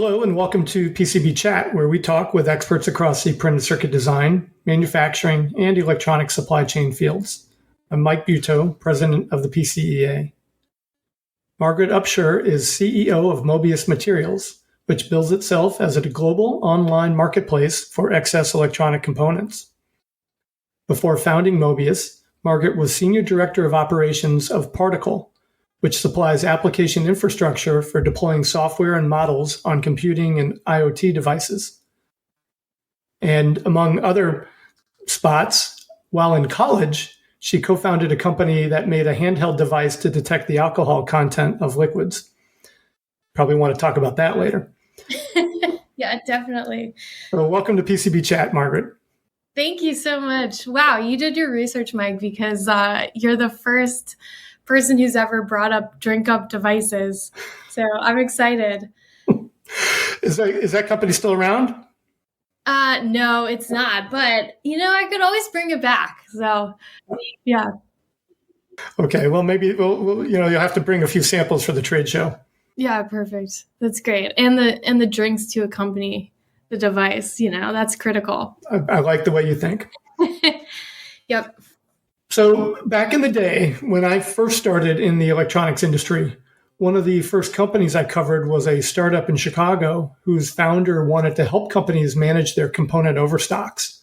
Hello and welcome to PCB Chat, where we talk with experts across the printed circuit design, manufacturing, and electronic supply chain fields. I'm Mike Buteau, president of the PCEA. Margaret Upshur is CEO of Mobius Materials, which bills itself as a global online marketplace for excess electronic components. Before founding Mobius, Margaret was senior director of operations of Particle, which supplies application infrastructure for deploying software and models on computing and IoT devices. And among other spots, while in college, she co-founded a company that made a handheld device to detect the alcohol content of liquids. Probably want to talk about that later. Yeah, definitely. So welcome to PCB Chat, Margaret. Thank you so much. Wow, you did your research, Mike, because you're the first person who's ever brought up drink up devices. So I'm excited. Is that company still around? No, it's not. But, I could always bring it back. So, yeah. Okay, well, maybe you'll have to bring a few samples for the trade show. Yeah, perfect. That's great. And the drinks to accompany the device, that's critical. I like the way you think. Yep. So back in the day, when I first started in the electronics industry, one of the first companies I covered was a startup in Chicago whose founder wanted to help companies manage their component overstocks.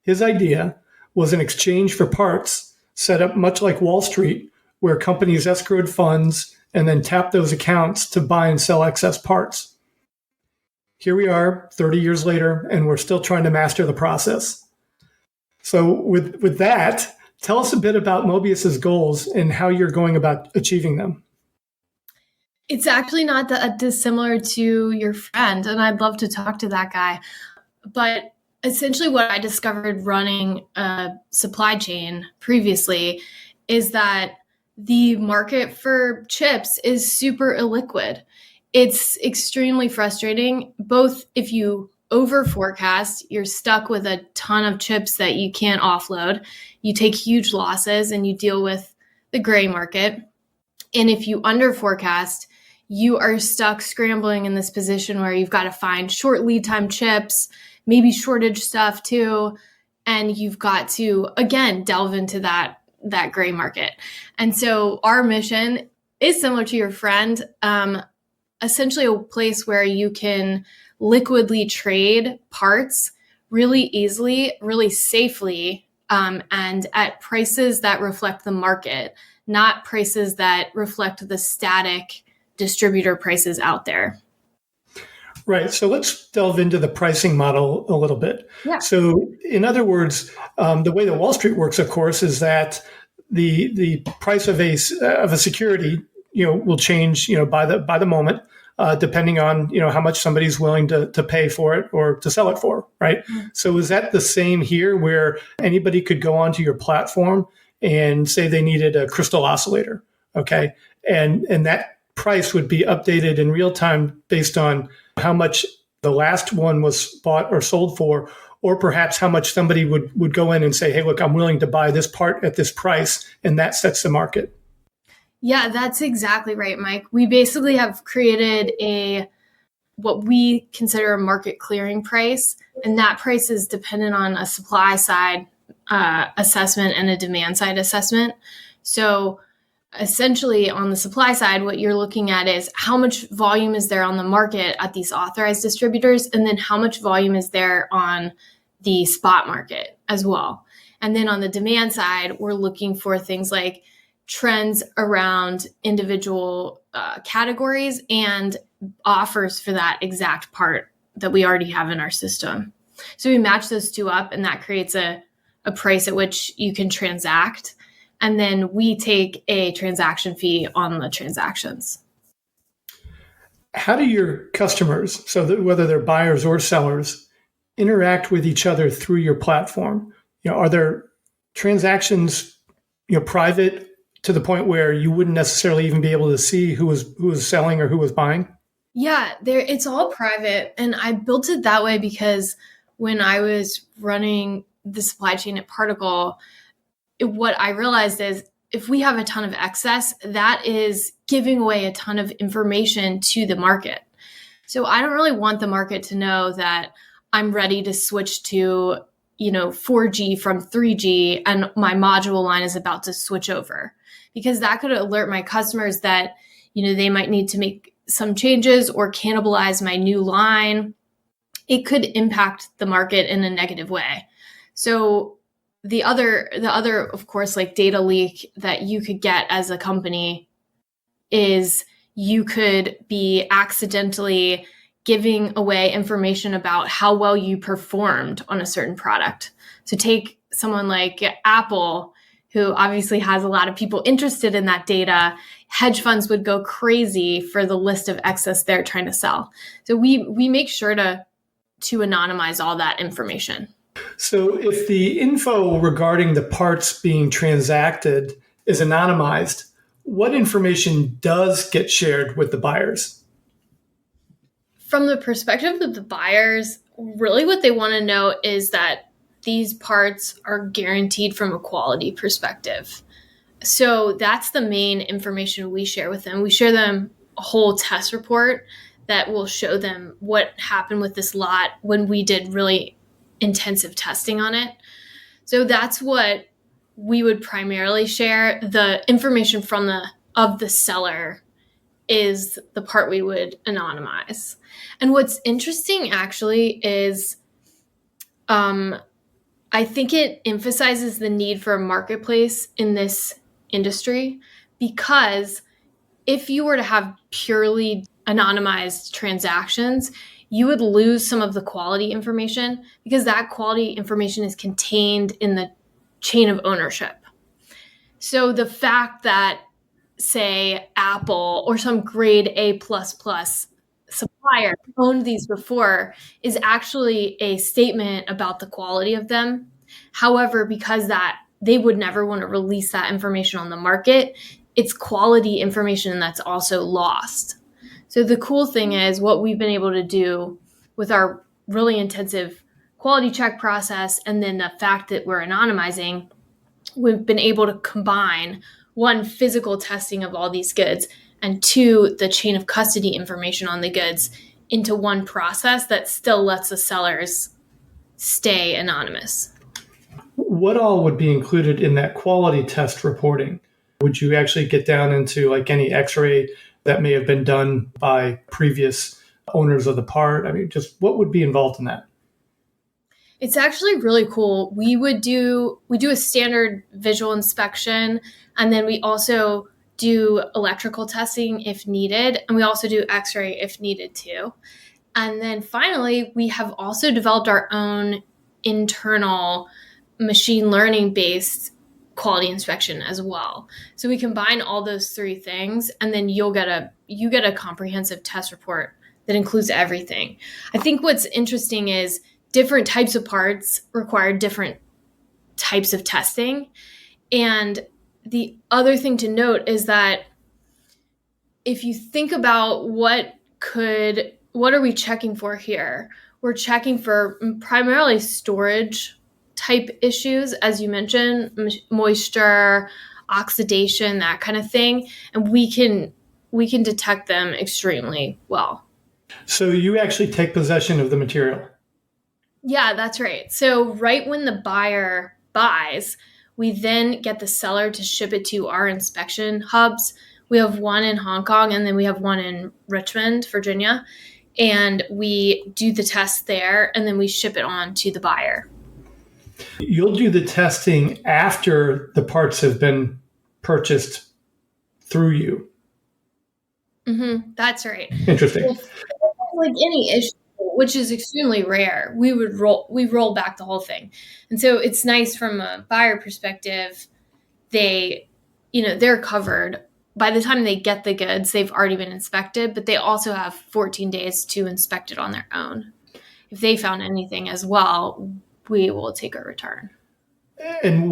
His idea was an exchange for parts set up much like Wall Street, where companies escrowed funds and then tapped those accounts to buy and sell excess parts. Here we are 30 years later, and we're still trying to master the process. So with that, tell us a bit about Mobius's goals and how you're going about achieving them. It's actually not that dissimilar to your friend, and I'd love to talk to that guy. But essentially what I discovered running a supply chain previously is that the market for chips is super illiquid. It's extremely frustrating, both if you over forecast, you're stuck with a ton of chips that you can't offload. You take huge losses and you deal with the gray market. And if you under forecast, you are stuck scrambling in this position where you've got to find short lead time chips, maybe shortage stuff too. And you've got to, again, delve into that gray market. And so our mission is similar to your friend, essentially a place where you can liquidly trade parts really easily, really safely, and at prices that reflect the market, not prices that reflect the static distributor prices out there. Right. So let's delve into the pricing model a little bit. Yeah. So in other words, the way that Wall Street works, of course, is that the price of a security, will change, by the moment. Depending on how much somebody's willing to pay for it or to sell it for, right? Mm-hmm. So is that the same here, where anybody could go onto your platform and say they needed a crystal oscillator, okay, and that price would be updated in real time based on how much the last one was bought or sold for, or perhaps how much somebody would go in and say, hey, look, I'm willing to buy this part at this price, and that sets the market. Yeah, that's exactly right, Mike. We basically have created what we consider a market clearing price, and that price is dependent on a supply side assessment and a demand side assessment. So essentially on the supply side, what you're looking at is how much volume is there on the market at these authorized distributors, and then how much volume is there on the spot market as well. And then on the demand side, we're looking for things like trends around individual categories and offers for that exact part that we already have in our system. So we match those two up, and that creates a price at which you can transact. And then we take a transaction fee on the transactions. How do your customers, so that whether they're buyers or sellers, interact with each other through your platform? Are there transactions, private, to the point where you wouldn't necessarily even be able to see who was selling or who was buying? Yeah, it's all private. And I built it that way because when I was running the supply chain at Particle, what I realized is if we have a ton of excess, that is giving away a ton of information to the market. So I don't really want the market to know that I'm ready to switch to, 4G from 3G and my module line is about to switch over, because that could alert my customers that, they might need to make some changes or cannibalize my new line. It could impact the market in a negative way. So the other, of course, like data leak that you could get as a company is you could be accidentally giving away information about how well you performed on a certain product. So take someone like Apple, who obviously has a lot of people interested in that data. Hedge funds would go crazy for the list of excess they're trying to sell. So we make sure to anonymize all that information. So if the info regarding the parts being transacted is anonymized, what information does get shared with the buyers? From the perspective of the buyers, really what they want to know is that these parts are guaranteed from a quality perspective. So that's the main information we share with them. We share them a whole test report that will show them what happened with this lot when we did really intensive testing on it. So that's what we would primarily share. The information of the seller is the part we would anonymize. And what's interesting actually is I think it emphasizes the need for a marketplace in this industry, because if you were to have purely anonymized transactions, you would lose some of the quality information, because that quality information is contained in the chain of ownership. So the fact that, say, Apple or some grade A++ supplier owned these before is actually a statement about the quality of them. However, because that they would never want to release that information on the market, it's quality information that's also lost. So the cool thing is what we've been able to do with our really intensive quality check process, and then the fact that we're anonymizing, we've been able to combine one, physical testing of all these goods, and two, the chain of custody information on the goods into one process that still lets the sellers stay anonymous. What all would be included in that quality test reporting? Would you actually get down into like any x-ray that may have been done by previous owners of the part? I mean, just what would be involved in that? It's actually really cool. We do a standard visual inspection, and then we also do electrical testing if needed, and we also do x-ray if needed too. And then finally, we have also developed our own internal machine learning based quality inspection as well. So we combine all those three things, and then you get a comprehensive test report that includes everything. I think what's interesting is different types of parts require different types of testing. And the other thing to note is that if you think about what are we checking for here? We're checking for primarily storage type issues, as you mentioned, moisture, oxidation, that kind of thing. And we can detect them extremely well. So you actually take possession of the material? Yeah, that's right. So right when the buyer buys, we then get the seller to ship it to our inspection hubs. We have one in Hong Kong, and then we have one in Richmond, Virginia. And we do the test there, and then we ship it on to the buyer. You'll do the testing after the parts have been purchased through you. Mm-hmm, that's right. Interesting. Like any issue, which is extremely rare, we roll back the whole thing. And so it's nice from a buyer perspective. They're covered. By the time they get the goods, they've already been inspected, but they also have 14 days to inspect it on their own. If they found anything as well, we will take a return. And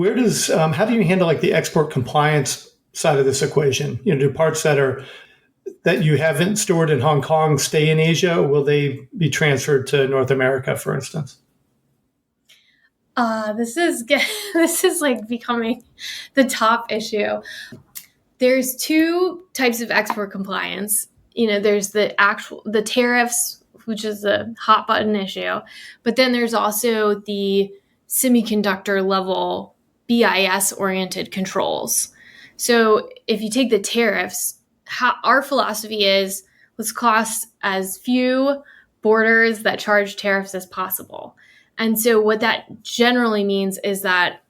how do you handle like the export compliance side of this equation? Do parts that you haven't stored in Hong Kong stay in Asia? Or will they be transferred to North America, for instance? This is like becoming the top issue. There's two types of export compliance. there's the tariffs, which is a hot button issue, but then there's also the semiconductor level BIS oriented controls. So if you take the tariffs, our philosophy is let's cost as few borders that charge tariffs as possible. And so what that generally means is that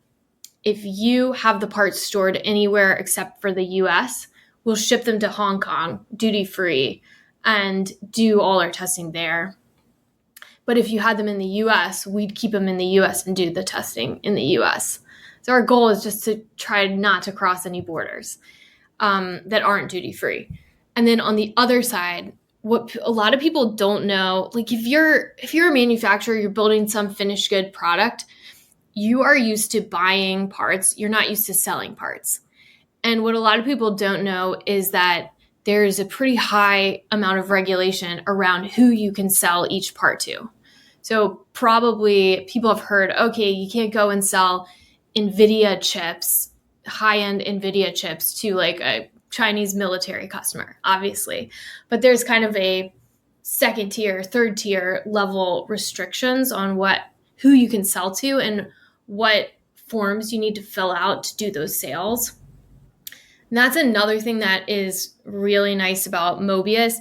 if you have the parts stored anywhere except for the US, we'll ship them to Hong Kong duty free and do all our testing there. But if you had them in the US, we'd keep them in the US and do the testing in the US. So our goal is just to try not to cross any borders that aren't duty free. And then on the other side, what a lot of people don't know, like if you're a manufacturer, you're building some finished good product, you are used to buying parts. You're not used to selling parts. And what a lot of people don't know is that there's a pretty high amount of regulation around who you can sell each part to. So probably people have heard, okay, you can't go and sell NVIDIA chips, high-end NVIDIA chips to like a Chinese military customer, obviously. But there's kind of a second tier, third tier level restrictions on who you can sell to and what forms you need to fill out to do those sales. And that's another thing that is really nice about Mobius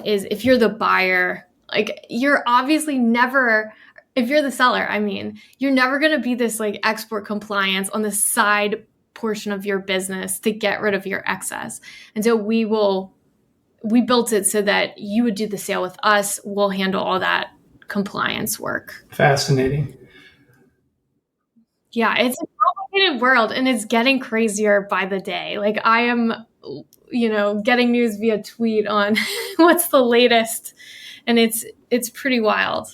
is if you're the buyer, like you're obviously never, if you're the seller, I mean, you're never going to be this like export compliance on the side portion of your business to get rid of your excess. And so we built it so that you would do the sale with us. We'll handle all that compliance work. Fascinating. Yeah, it's a complicated world and it's getting crazier by the day. Like I am, getting news via tweet on what's the latest, and it's pretty wild.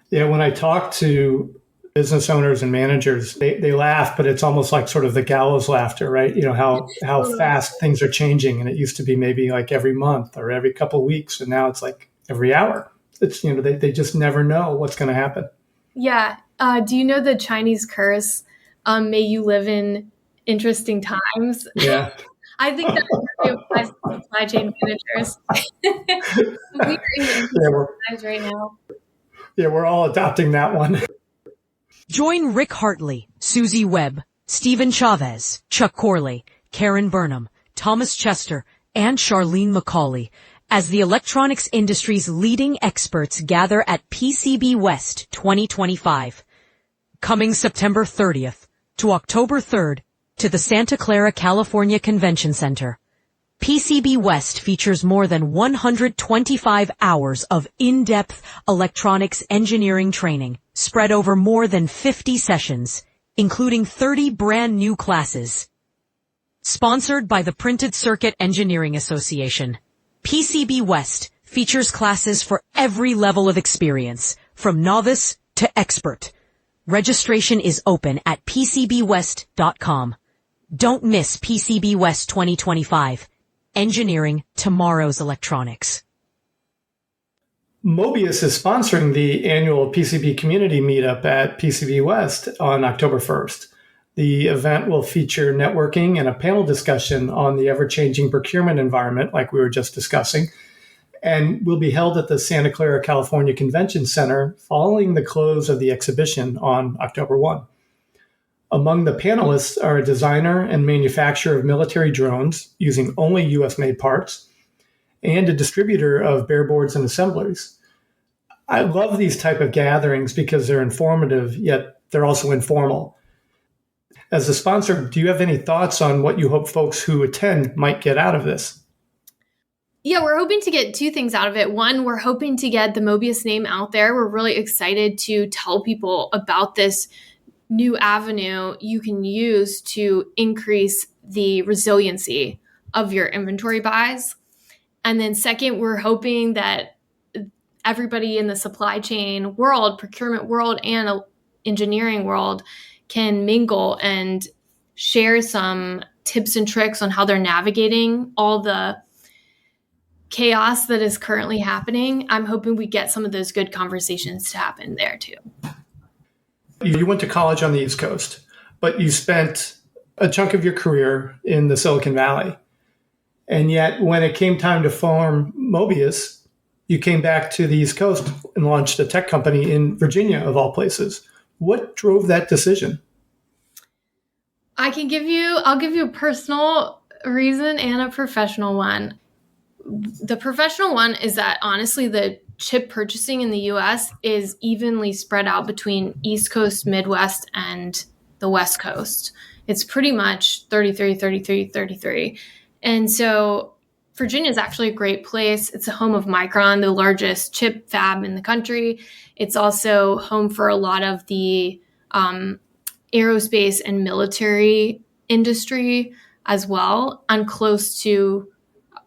Yeah, when I talk to business owners and managers, they laugh, but it's almost like sort of the gallows laughter, right? How fast things are changing. And it used to be maybe like every month or every couple of weeks. And now it's like every hour. It's, they just never know what's going to happen. Yeah. Do you know the Chinese curse? May you live in interesting times. Yeah. I think that really applies to supply chain managers. We are in interesting times right now. Yeah, we're all adopting that one. Join Rick Hartley, Susie Webb, Stephen Chavez, Chuck Corley, Karen Burnham, Thomas Chester, and Charlene McCauley as the electronics industry's leading experts gather at PCB West 2025. Coming September 30th to October 3rd to the Santa Clara, California Convention Center. PCB West features more than 125 hours of in-depth electronics engineering training spread over more than 50 sessions, including 30 brand new classes. Sponsored by the Printed Circuit Engineering Association, PCB West features classes for every level of experience, from novice to expert. Registration is open at pcbwest.com. Don't miss PCB West 2025. Engineering tomorrow's electronics. Mobius is sponsoring the annual PCB community meetup at PCB West on October 1st. The event will feature networking and a panel discussion on the ever-changing procurement environment, like we were just discussing, and will be held at the Santa Clara, California Convention Center following the close of the exhibition on October 1. Among the panelists are a designer and manufacturer of military drones using only U.S.-made parts, and a distributor of bare boards and assemblers. I love these type of gatherings because they're informative, yet they're also informal. As a sponsor, do you have any thoughts on what you hope folks who attend might get out of this? Yeah, we're hoping to get two things out of it. One, we're hoping to get the Mobius name out there. We're really excited to tell people about this new avenue you can use to increase the resiliency of your inventory buys. And then second, we're hoping that everybody in the supply chain world, procurement world, and engineering world can mingle and share some tips and tricks on how they're navigating all the chaos that is currently happening. I'm hoping we get some of those good conversations to happen there too. You went to college on the East Coast, but you spent a chunk of your career in the Silicon Valley. And yet, when it came time to form Mobius, you came back to the East Coast and launched a tech company in Virginia, of all places. What drove that decision? I'll give you a personal reason and a professional one. The professional one is that honestly, the chip purchasing in the US is evenly spread out between East Coast, Midwest, and the West Coast. It's pretty much 33, 33, 33. And so Virginia is actually a great place. It's a home of Micron, the largest chip fab in the country. It's also home for a lot of the aerospace and military industry as well, and close to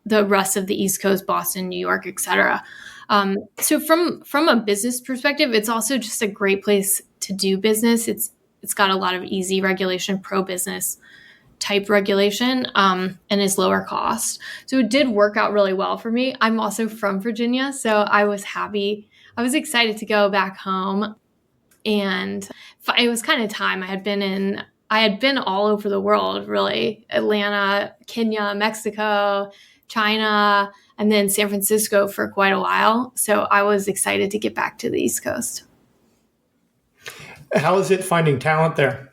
the rest of the East Coast, Boston, New York, et cetera. So from a business perspective, it's also just a great place to do business. It's got a lot of easy regulation, pro-business type regulation, and is lower cost. So it did work out really well for me. I'm also from Virginia, so I was happy. I was excited to go back home, and it was kind of time. I had been all over the world, really. Atlanta, Kenya, Mexico, China, and then San Francisco for quite a while. So I was excited to get back to the East Coast. How is it finding talent there?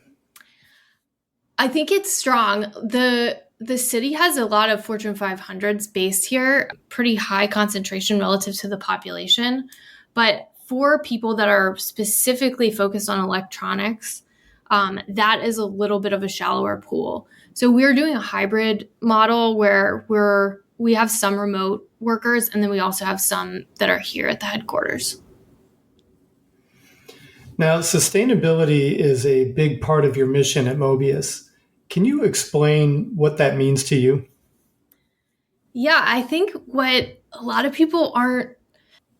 I think it's strong. The city has a lot of Fortune 500s based here, pretty high concentration relative to the population. But for people that are specifically focused on electronics, that is a little bit of a shallower pool. So we're doing a hybrid model where we have some remote workers, and then we also have some that are here at the headquarters. Now, sustainability is a big part of your mission at Mobius. Can you explain what that means to you? Yeah, I think what a lot of people aren't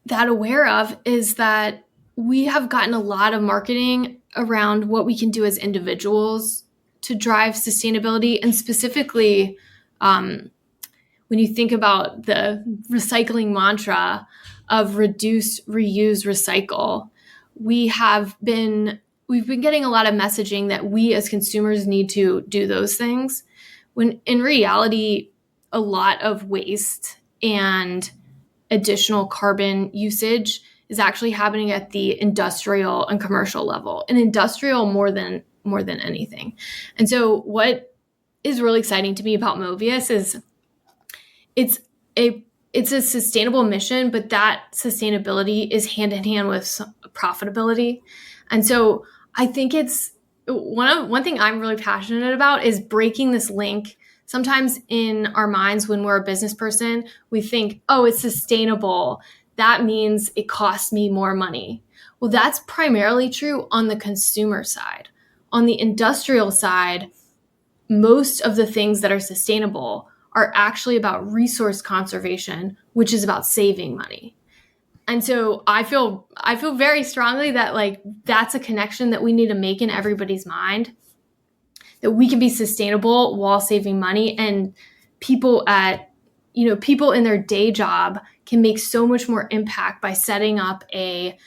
that aware of is that we have gotten a lot of marketing around what we can do as individuals to drive sustainability. And specifically, when you think about the recycling mantra of reduce, reuse, recycle, we've been getting a lot of messaging that we as consumers need to do those things, when in reality, a lot of waste and additional carbon usage is actually happening at the industrial and commercial level, and industrial more than anything. And so what is really exciting to me about Mobius is it's a sustainable mission, but that sustainability is hand in hand with profitability. And so I think it's one thing I'm really passionate about is breaking this link. Sometimes in our minds, when we're a business person, we think, oh, it's sustainable. That means it costs me more money. Well, that's primarily true on the consumer side. On the industrial side, most of the things that are sustainable are actually about resource conservation, which is about saving money. And so I feel very strongly that that's a connection that we need to make in everybody's mind, that we can be sustainable while saving money, and people in their day job can make so much more impact by setting up a,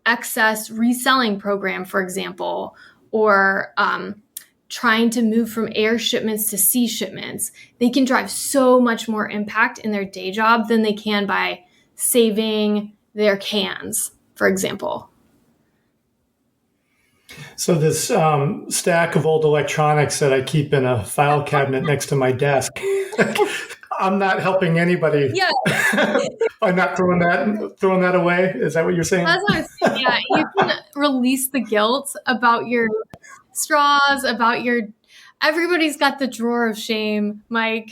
excess reselling program, for example, or trying to move from air shipments to sea shipments. They can drive so much more impact in their day job than they can by saving their cans, for example. So this stack of old electronics that I keep in a file cabinet next to my desk, I'm not helping anybody. Yeah. I'm not throwing that away. Is that what you're saying? That's what I'm saying. Yeah, you can release the guilt about your straws, everybody's got the drawer of shame, Mike.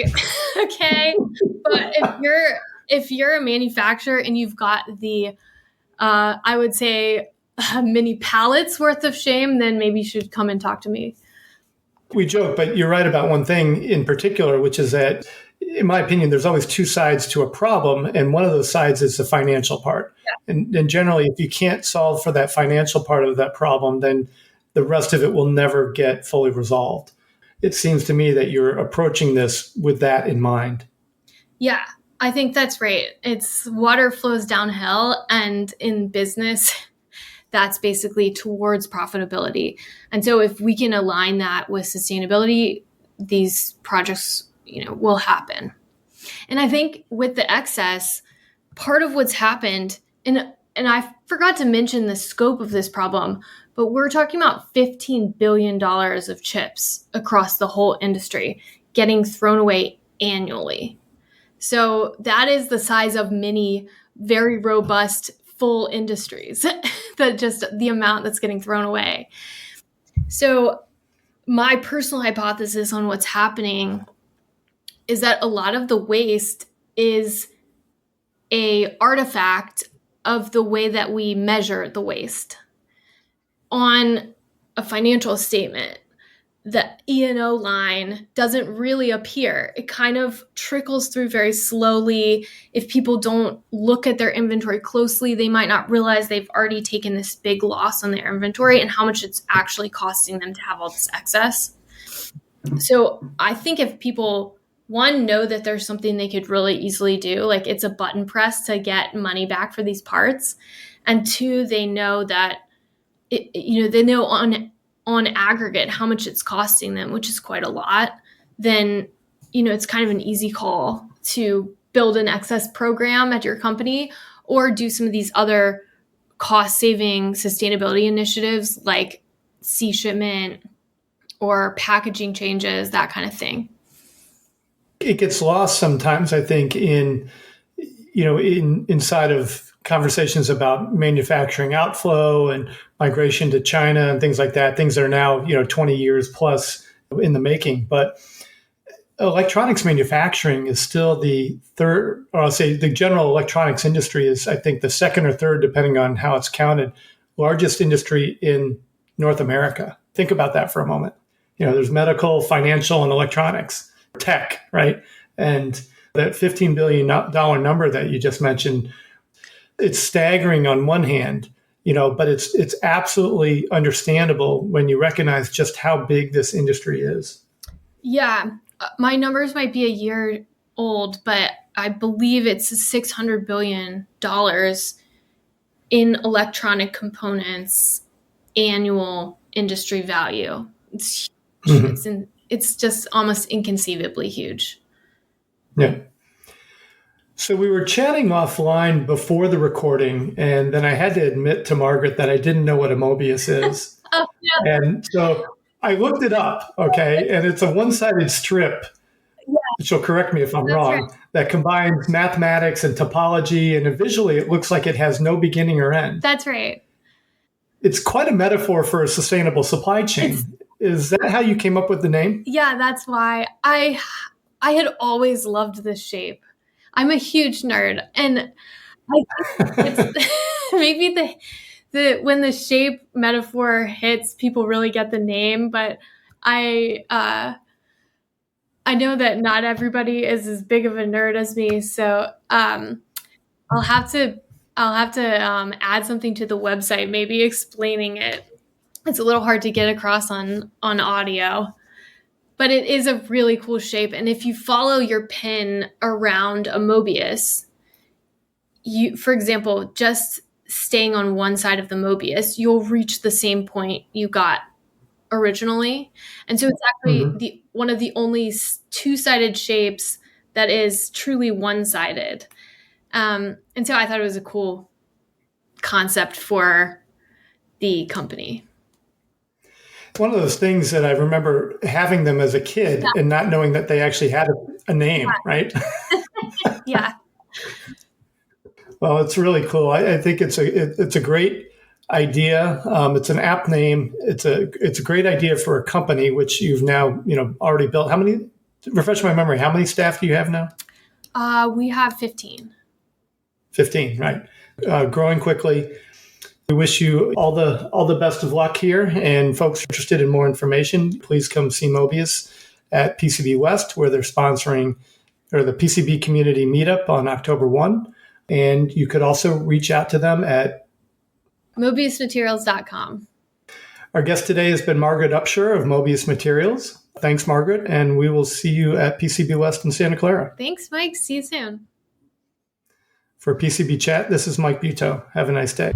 Okay. But if you're a manufacturer and you've got the, I would say, many pallets worth of shame, then maybe you should come and talk to me. We joke, but you're right about one thing in particular, which is that, in my opinion, there's always two sides to a problem. And one of those sides is the financial part. Yeah. And generally, if you can't solve for that financial part of that problem, then the rest of it will never get fully resolved. It seems to me that you're approaching this with that in mind. Yeah, I think that's right. It's water flows downhill, and in business, that's basically towards profitability. And so if we can align that with sustainability, these projects, will happen. And I think with the excess, part of what's happened, and I forgot to mention the scope of this problem, but we're talking about $15 billion of chips across the whole industry getting thrown away annually. So that is the size of many very robust full industries, that just the amount that's getting thrown away. So my personal hypothesis on what's happening is that a lot of the waste is a artifact of the way that we measure the waste. On a financial statement, the E&O line doesn't really appear. It kind of trickles through very slowly. If people don't look at their inventory closely, they might not realize they've already taken this big loss on their inventory and how much it's actually costing them to have all this excess. So I think if people, one, know that there's something they could really easily do, like it's a button press to get money back for these parts, and two, they know that they know on aggregate how much it's costing them, which is quite a lot, then it's kind of an easy call to build an excess program at your company or do some of these other cost-saving sustainability initiatives like sea shipment or packaging changes, that kind of thing. It gets lost sometimes, I think, inside of conversations about manufacturing outflow and migration to China and things like that, things that are now, 20 years plus in the making. But electronics manufacturing is still the third, or I'll say the general electronics industry is, I think, the second or third, depending on how it's counted, largest industry in North America. Think about that for a moment. There's medical, financial, and electronics, tech, right? And that $15 billion number that you just mentioned, it's staggering on one hand, but it's absolutely understandable when you recognize just how big this industry is. Yeah, my numbers might be a year old, but I believe it's $600 billion in electronic components annual industry value. It's huge. Mm-hmm. It's just almost inconceivably huge. Yeah. So we were chatting offline before the recording, and then I had to admit to Margaret that I didn't know what a Mobius is. Oh, yeah. And so I looked it up, okay, and it's a one-sided strip, she'll correct me if I'm wrong, right, that combines mathematics and topology, and visually it looks like it has no beginning or end. That's right. It's quite a metaphor for a sustainable supply chain. Is that how you came up with the name? Yeah, that's why. I had always loved this shape. I'm a huge nerd, and I think it's maybe the when the shape metaphor hits, people really get the name. But I know that not everybody is as big of a nerd as me, so I'll have to add something to the website, maybe explaining it. It's a little hard to get across on audio. But it is a really cool shape. And if you follow your pin around a Mobius, for example, just staying on one side of the Mobius, you'll reach the same point you got originally. And so it's actually one of the only two-sided shapes that is truly one-sided. And so I thought it was a cool concept for the company. One of those things that I remember having them as a kid and not knowing that they actually had a name, right? Yeah. Well, it's really cool. I think it's a great idea. It's an app name. It's a great idea for a company, which you've now already built. How many? Refresh my memory. How many staff do you have now? We have 15. 15, right? Growing quickly. We wish you all the best of luck here, and folks interested in more information, please come see Mobius at PCB West, where they're sponsoring the PCB Community Meetup on October 1. And you could also reach out to them at mobiusmaterials.com. Our guest today has been Margaret Upshur of Mobius Materials. Thanks, Margaret, and we will see you at PCB West in Santa Clara. Thanks, Mike. See you soon. For PCB Chat, this is Mike Buteau. Have a nice day.